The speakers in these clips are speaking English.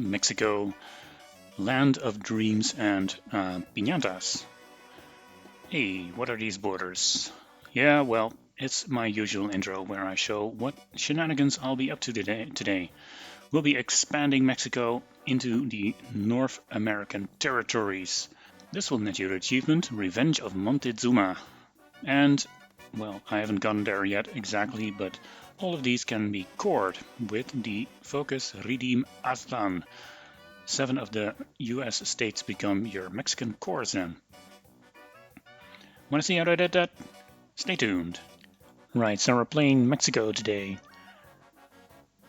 Mexico, land of dreams and piñatas. Hey, what are these borders? Yeah, well, it's my usual intro where I show what shenanigans I'll be up to today. We'll be expanding Mexico into the North American territories. This will net your achievement, Revenge of Montezuma. And, well, I haven't gotten there yet exactly, but all of these can be cored with the focus Redeem Aztlan. 7 of the US states become your Mexican cores then. Want to see how I did that? Stay tuned. Right, so we're playing Mexico today.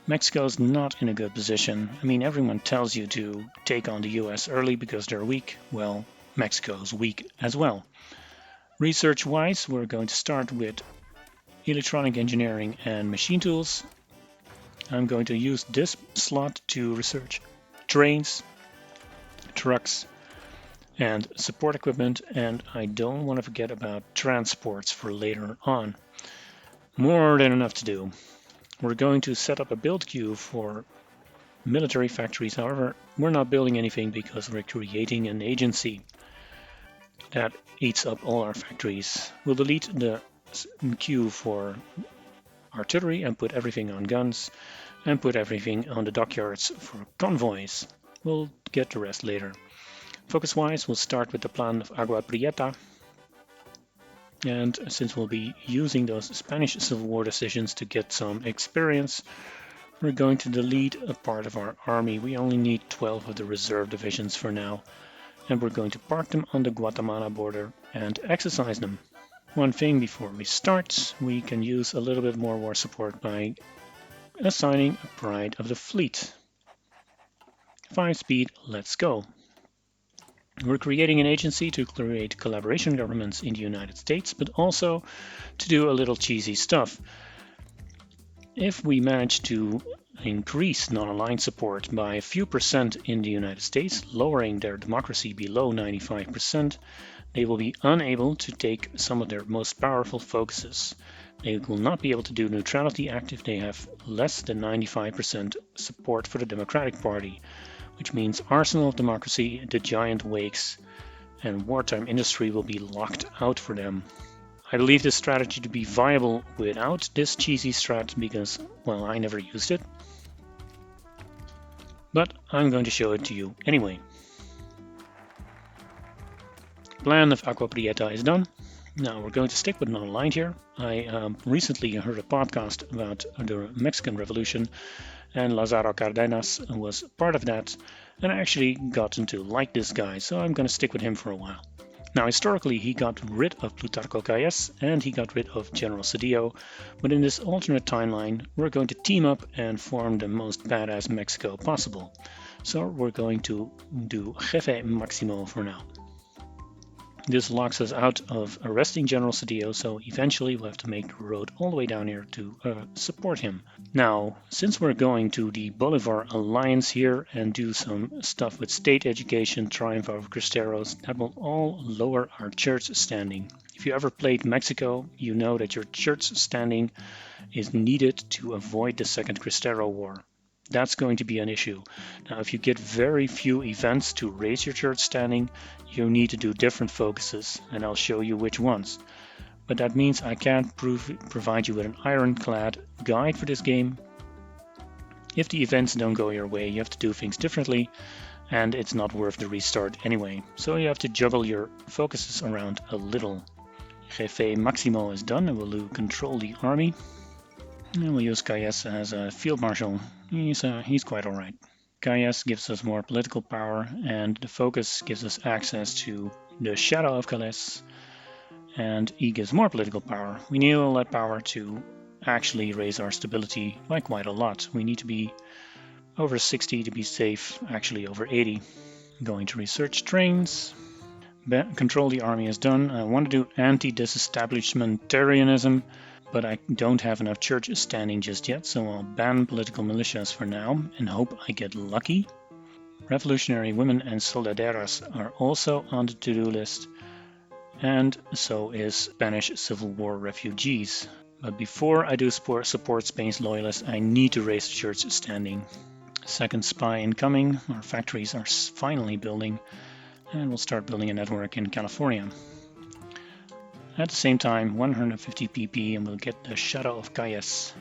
Mexico's not in a good position. I mean, everyone tells you to take on the US early because they're weak. Well, Mexico's weak as well. Research-wise, we're going to start with electronic engineering and machine tools. I'm going to use this slot to research trains, trucks, and support equipment, and I don't want to forget about transports for later on. More than enough to do. We're going to set up a build queue for military factories. However, we're not building anything because we're creating an agency that eats up all our factories. We'll delete the queue for artillery and put everything on guns and put everything on the dockyards for convoys. We'll get the rest later. Focus-wise, we'll start with the plan of Agua Prieta. And since we'll be using those Spanish Civil War decisions to get some experience, we're going to delete a part of our army. We only need 12 of the reserve divisions for now. And we're going to park them on the Guatemala border and exercise them. One thing before we start, we can use a little bit more war support by assigning a Pride of the Fleet. 5 speed, let's go. We're creating an agency to create collaboration governments in the United States, but also to do a little cheesy stuff. If we manage to increase non-aligned support by a few percent in the United States, lowering their democracy below 95%, they will be unable to take some of their most powerful focuses. They will not be able to do Neutrality Act if they have less than 95% support for the Democratic Party, which means Arsenal of Democracy, the giant wakes, and wartime industry will be locked out for them. I believe this strategy to be viable without this cheesy strat because, well, I never used it. But I'm going to show it to you anyway. Plan of Agua Prieta is done. Now we're going to stick with non-aligned here. I recently heard a podcast about the Mexican Revolution, and Lázaro Cárdenas was part of that, and I actually gotten to like this guy, so I'm going to stick with him for a while. Now historically he got rid of Plutarco Calles and he got rid of General Cedillo, but in this alternate timeline we're going to team up and form the most badass Mexico possible. So we're going to do Jefe Máximo for now. This locks us out of arresting General Cedillo, so eventually we'll have to make the road all the way down here to support him. Now, since we're going to the Bolivar Alliance here and do some stuff with state education, triumph over Cristeros, that will all lower our church standing. If you ever played Mexico, you know that your church standing is needed to avoid the Second Cristero War. That's going to be an issue. Now, if you get very few events to raise your church standing, you need to do different focuses, and I'll show you which ones. But that means I can't provide you with an ironclad guide for this game. If the events don't go your way, you have to do things differently, and it's not worth the restart anyway. So you have to juggle your focuses around a little. Jefe Máximo is done, and we'll do control the army. And we'll use Calles as a field marshal. He's quite alright. Calles gives us more political power, and the focus gives us access to the shadow of Calles, and he gives more political power. We need all that power to actually raise our stability by quite a lot. We need to be over 60 to be safe, actually over 80. Going to research trains. Control the army is done. I want to do anti-disestablishmentarianism, but I don't have enough church standing just yet, so I'll ban political militias for now and hope I get lucky. Revolutionary women and soldaderas are also on the to-do list, and so is Spanish Civil War refugees. But before I do support Spain's loyalists, I need to raise the church standing. Second spy incoming. Our factories are finally building, and we'll start building a network in California. At the same time, 150 pp and we'll get the Shadow of Cayes.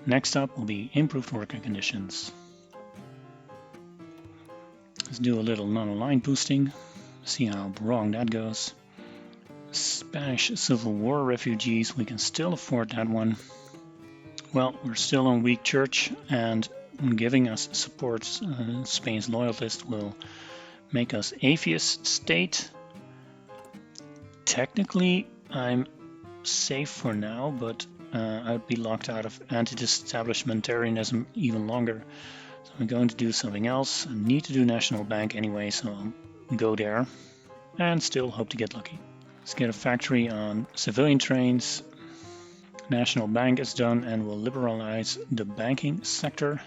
Next up will be improved working conditions. Let's do a little non-aligned boosting, see how wrong that goes. Spanish Civil War refugees, we can still afford that one. Well, we're still on weak church, and giving us support, Spain's loyalist will make us atheist state. Technically, I'm safe for now, but I'd be locked out of anti-establishmentarianism even longer. So I'm going to do something else. I need to do national bank anyway, so I'll go there and still hope to get lucky. Let's get a factory on civilian trains. National bank is done and we'll liberalize the banking sector.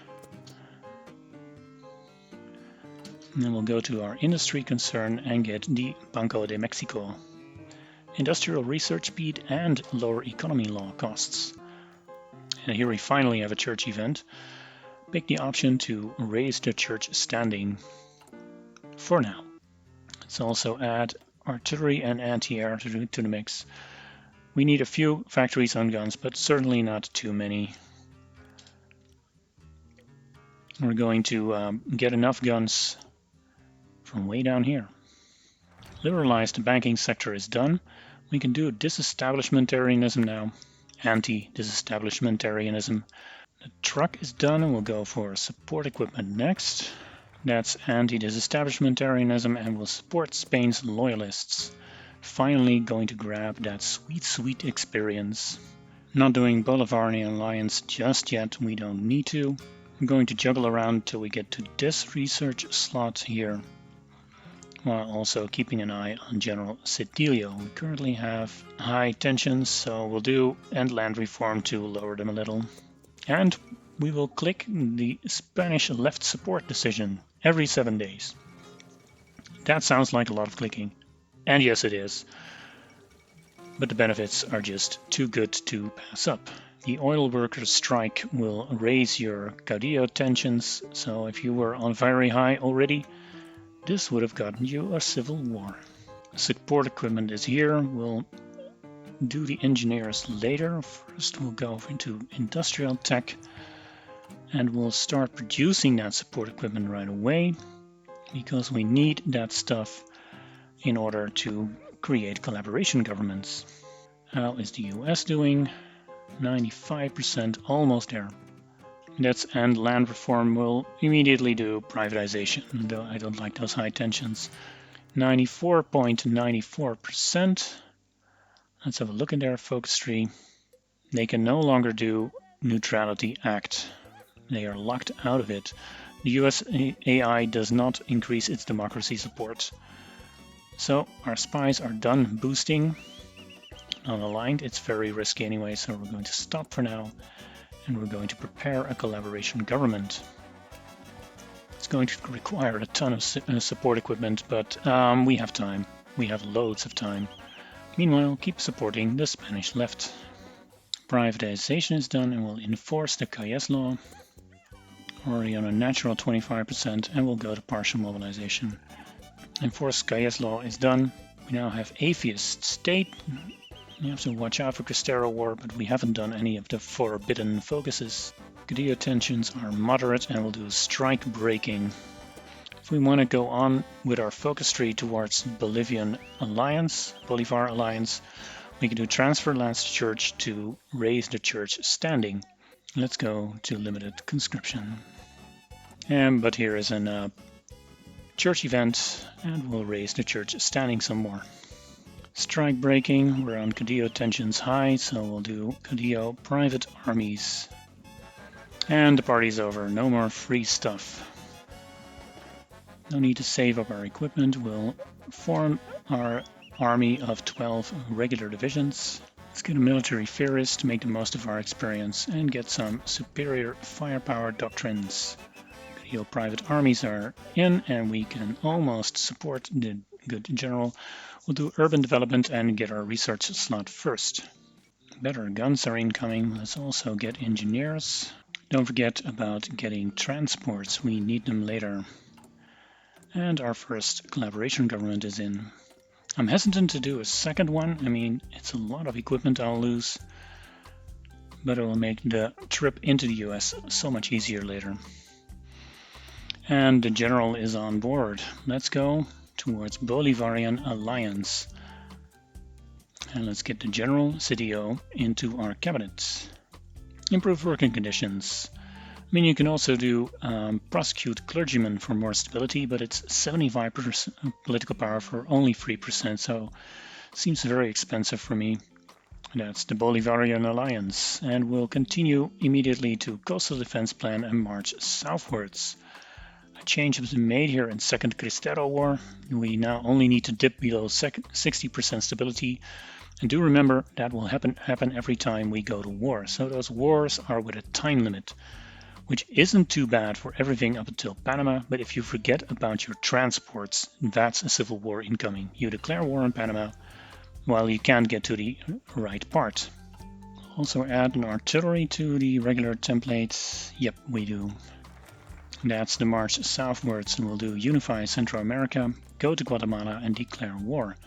And then we'll go to our industry concern and get the Banco de Mexico. Industrial research speed and lower economy law costs. And here we finally have a church event. Pick the option to raise the church standing for now. Let's also add artillery and anti-air to the mix. We need a few factories on guns, but certainly not too many. We're going to get enough guns from way down here. Liberalized banking sector is done. We can do disestablishmentarianism now. Anti-disestablishmentarianism. The truck is done and we'll go for support equipment next. That's anti-disestablishmentarianism and we'll support Spain's loyalists. Finally going to grab that sweet experience. Not doing Bolivarian Alliance just yet, we don't need to. I'm going to juggle around till we get to this research slot here, while also keeping an eye on General Cedillo. We currently have high tensions, so we'll do end land reform to lower them a little. And we will click the Spanish left support decision every 7 days. That sounds like a lot of clicking. And yes, it is. But the benefits are just too good to pass up. The oil workers' strike will raise your caudillo tensions, so if you were on very high already, this would have gotten you a civil war. Support equipment is here. We'll do the engineers later. First we'll go into industrial tech and we'll start producing that support equipment right away because we need that stuff in order to create collaboration governments. How is the US doing? 95%, almost there. That's end land reform. Will immediately do privatization, though I don't like those high tensions. 94.94%. Let's have a look in their focus tree. They can no longer do Neutrality Act. They are locked out of it. The US AI does not increase its democracy support. So our spies are done boosting. Unaligned, it's very risky anyway, so we're going to stop for now. And we're going to prepare a collaboration government. It's going to require a ton of support equipment, but we have time. We have loads of time. Meanwhile, keep supporting the Spanish left. Privatization is done and we'll enforce the Cayes law. Already on a natural 25% and we'll go to partial mobilization. Enforced Cayes law is done. We now have atheist state. You have to watch out for Cristero War, but we haven't done any of the forbidden focuses. Caudillo tensions are moderate and we'll do strike breaking. If we want to go on with our focus tree towards Bolivar Alliance, we can do transfer lands to church to raise the church standing. Let's go to limited conscription. But here is a church event and we'll raise the church standing some more. Strike breaking, we're on Caudillo tensions high, so we'll do Caudillo private armies. And the party's over, no more free stuff. No need to save up our equipment, we'll form our army of 12 regular divisions. Let's get a military theorist to make the most of our experience and get some superior firepower doctrines. Caudillo private armies are in and we can almost support the good general. We'll do urban development and get our research slot first. Better guns are incoming. Let's also get engineers. Don't forget about getting transports, we need them later. And our first collaboration government is in. I'm hesitant to do a second one. I mean, it's a lot of equipment I'll lose, but it will make the trip into the US so much easier later. And the general is on board. Let's go towards Bolivarian Alliance. And let's get the general CDO into our cabinet. Improve working conditions. I mean, you can also do prosecute clergymen for more stability, but it's 75% political power for only 3%, so it seems very expensive for me. That's the Bolivarian Alliance, and we'll continue immediately to Coastal Defense Plan and march southwards. A change has been made here in Second Cristero War. We now only need to dip below 60% stability. And do remember that will happen every time we go to war. So those wars are with a time limit, which isn't too bad for everything up until Panama. But if you forget about your transports, that's a civil war incoming. You declare war on Panama while you can't get to the right part. Also add an artillery to the regular templates. Yep, we do. That's the march southwards, and we'll do unify Central America, go to Guatemala and declare war.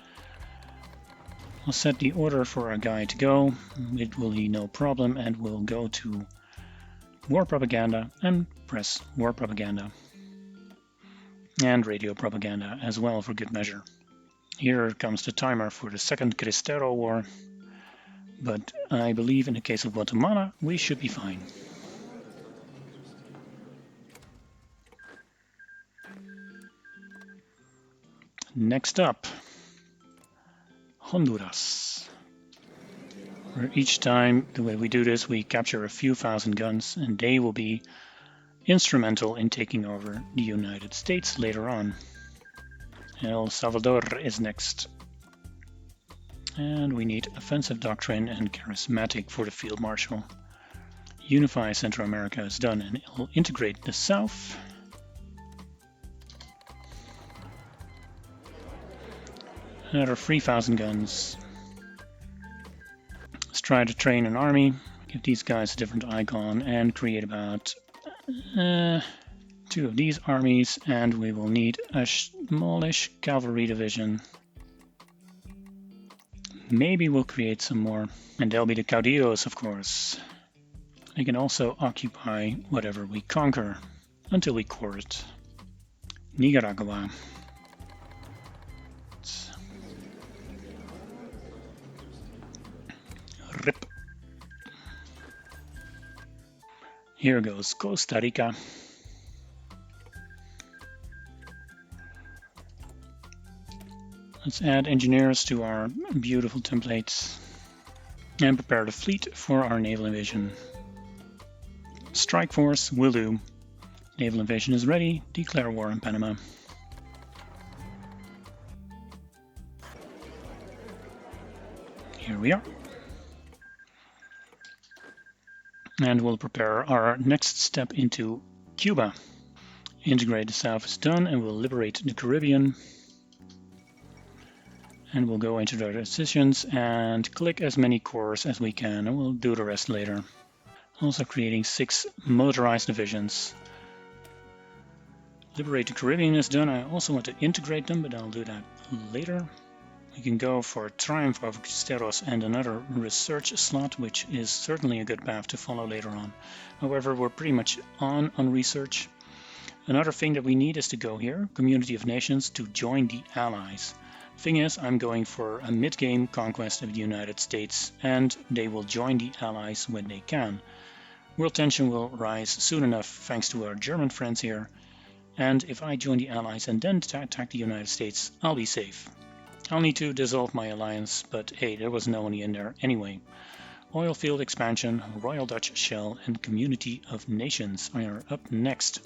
I'll set the order for our guy to go. It will be no problem, and we'll go to war propaganda and press war propaganda. And radio propaganda as well for good measure. Here comes the timer for the Second Cristero War, but I believe in the case of Guatemala we should be fine. Next up, Honduras. Where each time, the way we do this, we capture a few thousand guns, and they will be instrumental in taking over the United States later on. El Salvador is next. And we need offensive doctrine and charismatic for the field marshal. Unify Central America is done, and it will integrate the South. Another 3,000 guns. Let's try to train an army, give these guys a different icon, and create about 2 of these armies, and we will need a smallish cavalry division. Maybe we'll create some more, and they'll be the caudillos, of course. They can also occupy whatever we conquer until we core it. Nicaragua. Rip. Here goes Costa Rica. Let's add engineers to our beautiful templates and prepare the fleet for our naval invasion. Strike force will do. Naval invasion is ready. Declare war in Panama. Here we are. And we'll prepare our next step into Cuba. Integrate the South is done, and we'll liberate the Caribbean. And we'll go into the decisions and click as many cores as we can, and we'll do the rest later. Also creating 6 motorized divisions. Liberate the Caribbean is done. I also want to integrate them, but I'll do that later. We can go for Triumph of Cristeros and another research slot, which is certainly a good path to follow later on. However, we're pretty much on research. Another thing that we need is to go here, Community of Nations, to join the Allies. Thing is, I'm going for a mid-game conquest of the United States, and they will join the Allies when they can. World tension will rise soon enough thanks to our German friends here, and if I join the Allies and then attack the United States, I'll be safe. I'll need to dissolve my alliance, but hey, there was no one in there anyway. Oil field expansion, Royal Dutch Shell, and Community of Nations are up next.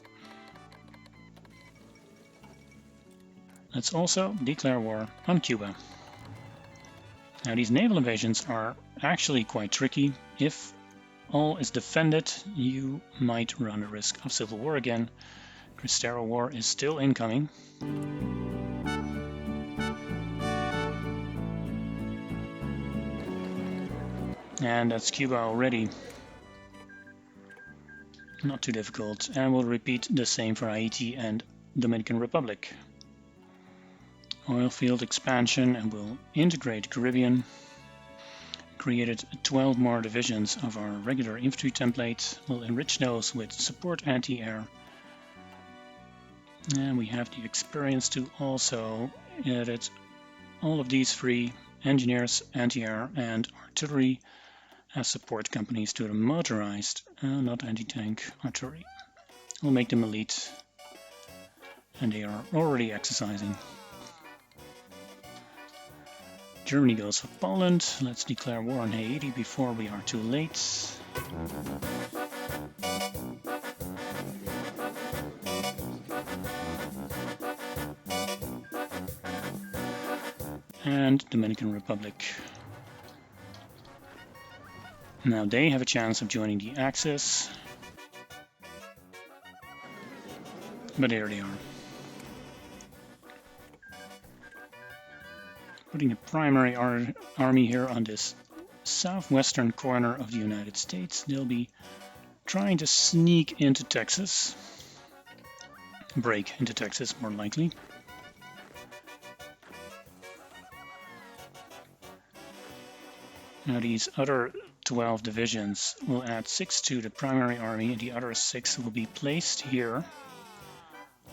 Let's also declare war on Cuba. Now these naval invasions are actually quite tricky. If all is defended, you might run the risk of civil war again. Cristero War is still incoming. And that's Cuba already. Not too difficult, and we'll repeat the same for Haiti and Dominican Republic. Oil field expansion, and we'll integrate Caribbean. Created 12 more divisions of our regular infantry template. We'll enrich those with support anti-air. And we have the experience to also edit all of these three: engineers, anti-air, and artillery as support companies to the motorized, not anti-tank artillery. We'll make them elite, and they are already exercising. Germany goes for Poland. Let's declare war on Haiti before we are too late. And Dominican Republic. Now they have a chance of joining the Axis. But there they are. Putting the primary army here on this southwestern corner of the United States. They'll be trying to sneak into Texas. Break into Texas, more likely. Now these other 12 divisions will add 6 to the primary army, and the other 6 will be placed here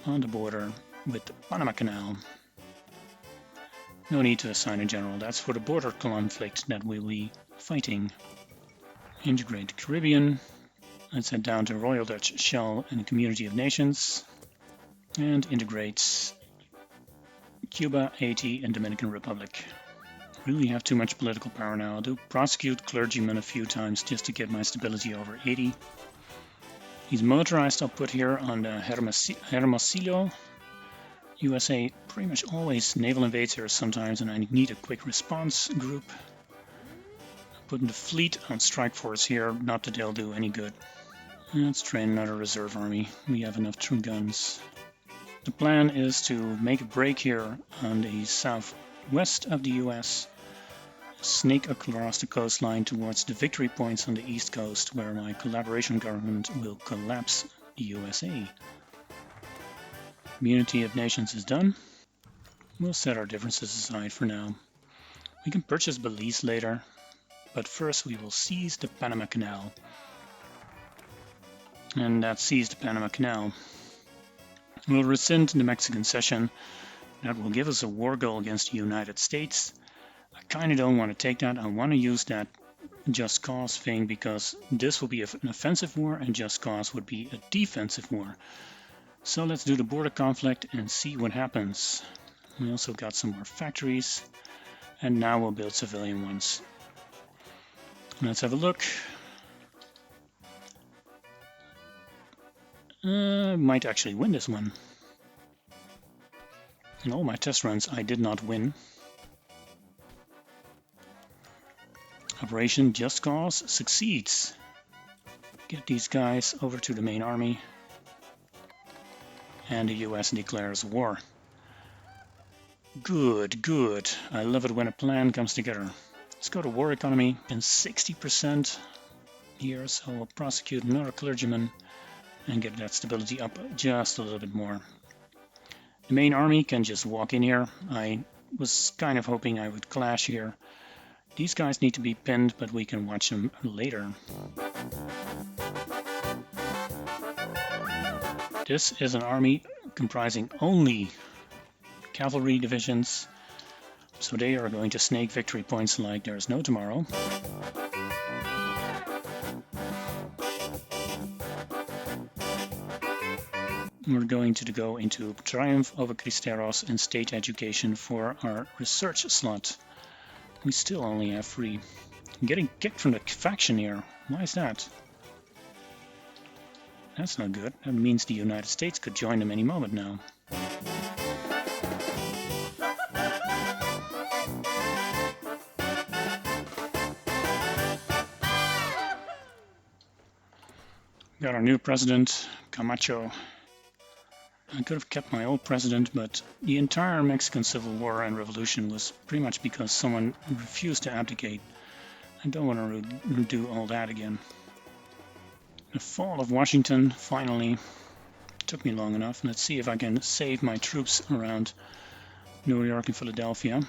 on the border with the Panama Canal. No need to assign a general, that's for the border conflict that we'll be fighting. Integrate the Caribbean. Let's head down to Royal Dutch Shell and Community of Nations. And integrate Cuba, Haiti, and Dominican Republic. Really have too much political power now. I'll do prosecute clergymen a few times just to get my stability over 80. These motorized I'll put here on the Hermosillo. USA pretty much always naval invades here sometimes, and I need a quick response group. Putting the fleet on strike force here, not that they'll do any good. Let's train another reserve army. We have enough true guns. The plan is to make a break here on the southwest of the US, snake across the coastline towards the victory points on the east coast, where my collaboration government will collapse the USA. Community of Nations is done. We'll set our differences aside for now. We can purchase Belize later, but first we will seize the Panama Canal. And that seized the Panama Canal. We'll rescind the Mexican cession. That will give us a war goal against the United States. I kind of don't want to take that. I want to use that just cause thing, because this will be an offensive war and just cause would be a defensive war. So let's do the border conflict and see what happens. We also got some more factories, and now we'll build civilian ones. Let's have a look. Might actually win this one. In all my test runs I did not win. Operation Just Cause succeeds. Get these guys over to the main army. And the US declares war. Good, good. I love it when a plan comes together. Let's go to war economy. Been 60% here, so we'll prosecute another clergyman and get that stability up just a little bit more. The main army can just walk in here. I was kind of hoping I would clash here. These guys need to be pinned, but we can watch them later. This is an army comprising only cavalry divisions, so they are going to snake victory points like there's no tomorrow. We're going to go into Triumph over Cristeros and State Education for our research slot. We still only have 3. I'm getting kicked from the faction here. Why is that? That's not good. That means the United States could join them any moment now. Got our new president, Camacho. I could have kept my old president, but the entire Mexican Civil War and Revolution was pretty much because someone refused to abdicate. I don't want to do all that again. The fall of Washington, finally. Took me long enough. Let's see if I can save my troops around New York and Philadelphia.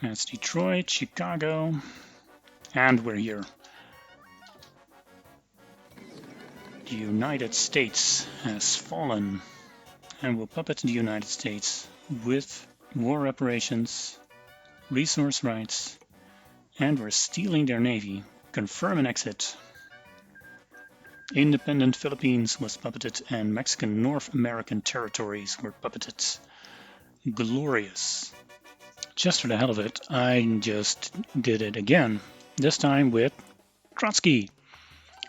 That's Detroit, Chicago, and we're here. The United States has fallen, and we'll puppet the United States with war reparations, resource rights, and we're stealing their navy. Confirm an exit. Independent Philippines was puppeted and Mexican North American territories were puppeted. Glorious. Just for the hell of it, I just did it again, this time with Trotsky.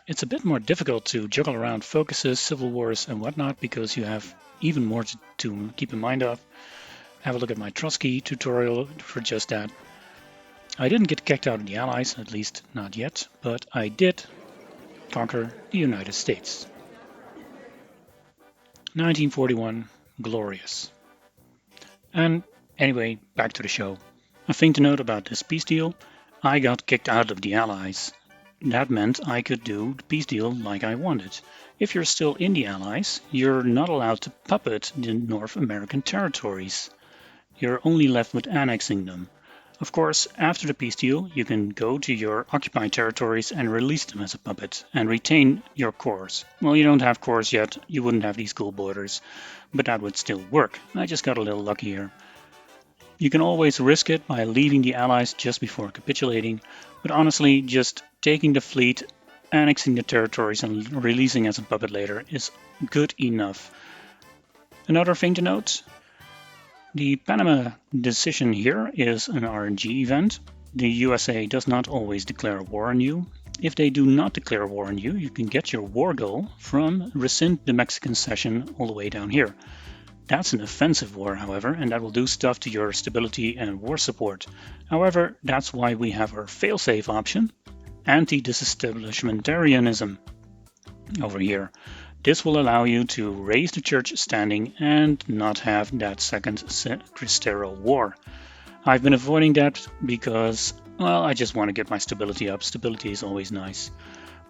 It's a bit more difficult to juggle around focuses, civil wars and whatnot because you have even more to keep in mind of. Have a look at my Trotsky tutorial for just that. I didn't get kicked out of the Allies, at least not yet, but I did conquer the United States. 1941, glorious. And anyway, back to the show. A thing to note about this peace deal, I got kicked out of the Allies. That meant I could do the peace deal like I wanted. If you're still in the Allies, you're not allowed to puppet the North American territories. You're only left with annexing them. Of course, after the peace deal, you can go to your occupied territories and release them as a puppet and retain your cores. Well, you don't have cores yet, you wouldn't have these cool borders, but that would still work. I just got a little lucky here. You can always risk it by leaving the Allies just before capitulating, but honestly, just taking the fleet, annexing the territories and releasing as a puppet later is good enough. Another thing to note, the Panama decision here is an RNG event. The USA does not always declare war on you. If they do not declare war on you, you can get your war goal from rescind the Mexican cession all the way down here. That's an offensive war, however, and that will do stuff to your stability and war support. However, that's why we have our failsafe option, anti-disestablishmentarianism, over here. This will allow you to raise the church standing and not have that second Cristero war. I've been avoiding that because, well, I just want to get my stability up. Stability is always nice.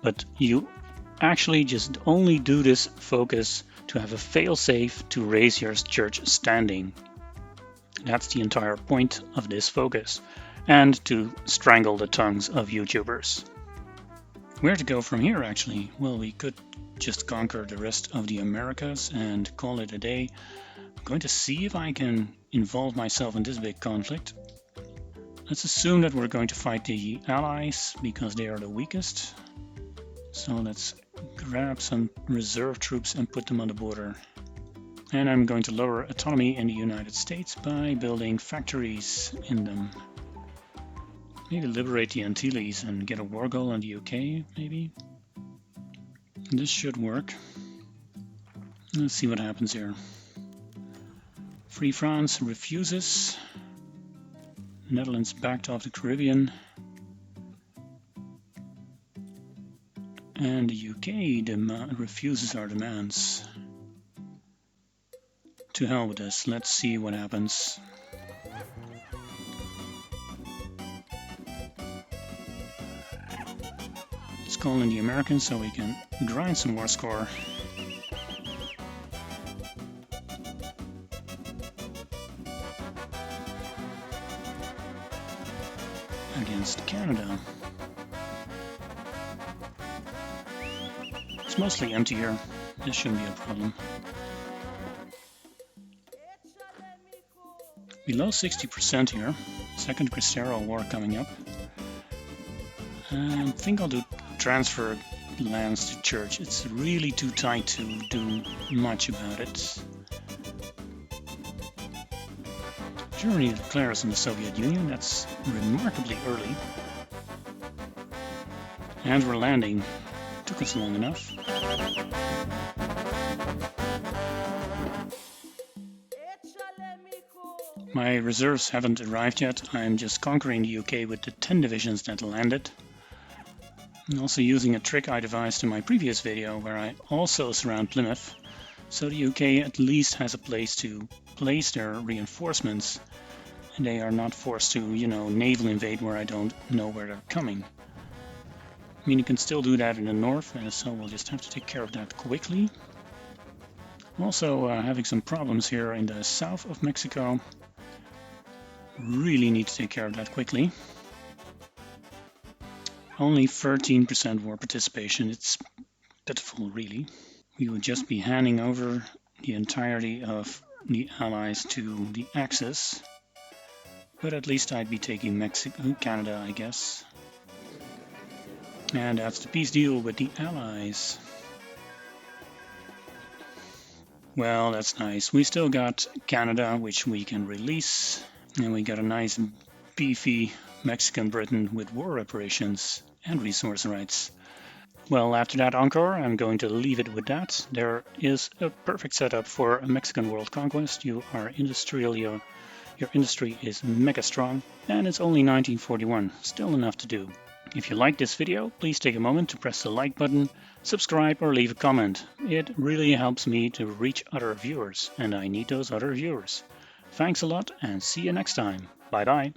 But you actually just only do this focus to have a fail-safe to raise your church standing. That's the entire point of this focus. And to strangle the tongues of YouTubers. Where to go from here, actually? Well, we could just conquer the rest of the Americas and call it a day. I'm going to see if I can involve myself in this big conflict. Let's assume that we're going to fight the Allies because they are the weakest. So let's grab some reserve troops and put them on the border. And I'm going to lower autonomy in the United States by building factories in them. Maybe liberate the Antilles and get a war goal on the UK, maybe. This should work. Let's see what happens here. Free France refuses. Netherlands backed off the Caribbean. And the UK refuses our demands. To hell with this. Let's see what happens. Let's call in the Americans so we can grind some war score. Against Canada. It's mostly empty here. This shouldn't be a problem. Below 60% here. Second Cristero War coming up. I think I'll do transfer lands to church. It's really too tight to do much about it. Germany declares in the Soviet Union. That's remarkably early. And we're landing. Took us long enough. My reserves haven't arrived yet. I'm just conquering the UK with the 10 divisions that landed. I'm also using a trick I devised in my previous video where I also surround Plymouth, so the UK at least has a place to place their reinforcements and they are not forced to, naval invade where I don't know where they're coming. mean, you can still do that in the north, so we'll just have to take care of that quickly. I'm also having some problems here in the south of Mexico. Really need to take care of that quickly. Only 13% war participation. It's pitiful, really. We would just be handing over the entirety of the allies to the Axis. But at least I'd be taking Mexico, Canada, I guess. And that's the peace deal with the allies. Well, that's nice. We still got Canada, which we can release. And we got a nice beefy Mexican Britain with war reparations and resource rights. Well, after that encore, I'm going to leave it with that. There is a perfect setup for a Mexican world conquest. You are industrial, your industry is mega strong, and it's only 1941, still enough to do. If you like this video, please take a moment to press the like button, subscribe or leave a comment. It really helps me to reach other viewers, and I need those other viewers. Thanks a lot and see you next time. Bye bye.